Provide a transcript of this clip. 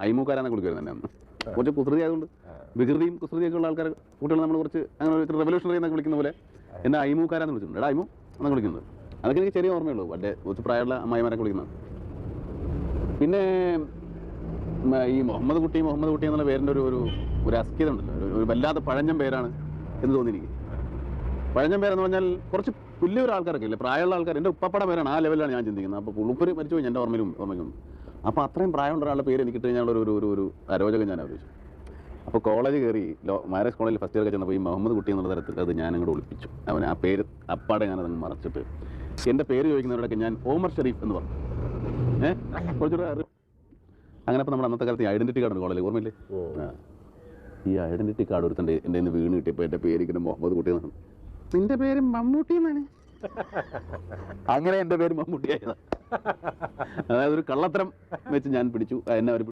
അയിമൂക്കാരാന്ന് വിളിക്കുമായിരുന്നു തന്നെ അന്ന്. കുറച്ച് കുസൃതി ആയതുകൊണ്ട് വികൃതിയും കുസൃതിയൊക്കെ ഉള്ള ആൾക്കാർ കുട്ടികൾ നമ്മൾ കുറച്ച് അങ്ങനെ ഒരു റെവല്യൂഷണറി എന്നൊക്കെ വിളിക്കുന്ന പോലെ എന്നെ അയിമൂക്കാരാന്ന് വിളിച്ചിട്ടുണ്ട്. എടാ അയിമു എന്നാണ് വിളിക്കുന്നത്. അതൊക്കെ എനിക്ക് ചെറിയ ഓർമ്മയുള്ളൂ. വളരെ കുറച്ച് പ്രായമുള്ള അമ്മായിമാരൊക്കെ വിളിക്കുന്നത്. പിന്നെ ഈ മുഹമ്മദ് കുട്ടി എന്നുള്ള പേരിൻ്റെ ഒരു അസ്കിത ഉണ്ടല്ലോ, ഒരു വല്ലാത്ത പഴഞ്ഞം പേരാണ് എന്ന് തോന്നി എനിക്ക്. പഴഞ്ഞം പേരെന്ന് പറഞ്ഞാൽ കുറച്ച് വലിയൊരു ആൾക്കാരൊക്കെ ഇല്ലേ, പ്രായമുള്ള ആൾക്കാർ. എൻ്റെ ഉപ്പപ്പട പേരാണ്, ആ ലെവലിലാണ് ഞാൻ ചിന്തിക്കുന്നത്. അപ്പോൾ പുള്ളിപ്പര് മരിച്ചു പോയി എൻ്റെ ഓർമ്മയ്ക്കൊന്നും. അപ്പോൾ അത്രയും പ്രായമുള്ള ഒരാളുടെ പേര് എനിക്കിട്ട് കഴിഞ്ഞാൽ ഒരു അരോചകം ഞാൻ ആലോചിച്ചു. അപ്പോൾ കോളേജ് കയറി മാരേജ് കോളേജിൽ ഫസ്റ്റ് ഇയർ ചെന്നപ്പോൾ ഈ മുഹമ്മദ് കുട്ടി എന്നുള്ള തരത്തിൽ അത് ഞാൻ അങ്ങോട്ട് ഒളിപ്പിച്ചു. അവൻ ആ പേര് അപ്പാടെ ഞാനതങ്ങ് മറച്ചിട്ട് എൻ്റെ പേര് ചോദിക്കുന്നവരോടൊക്കെ ഞാൻ ഓമർ ഷെരീഫ് എന്ന് പറഞ്ഞു. കുറച്ചൊരു അങ്ങനെ. അപ്പോൾ നമ്മുടെ അന്നത്തെ കാലത്ത് ഈ ഐഡൻറ്റിറ്റി കാർഡ് കോളേജിൽ ഓർമ്മയില്ലേ? ഈ ഐഡൻറ്റിറ്റി കാർഡ് ഒരുത്തൻ്റെ എൻ്റെ നിന്ന് വീണ് കിട്ടിയപ്പോൾ എൻ്റെ പേര് ഇങ്ങനെ മുഹമ്മദ് കുട്ടി എന്നാണ്. നിന്റെ പേര് മമ്മൂട്ടി എന്നാണ്. അങ്ങനെ എൻ്റെ പേര് മമ്മൂട്ടി ആയതാണ്. അതായത് ഒരു കള്ളത്തരം വെച്ച് ഞാൻ പിടിച്ചു. എന്നെ അവർ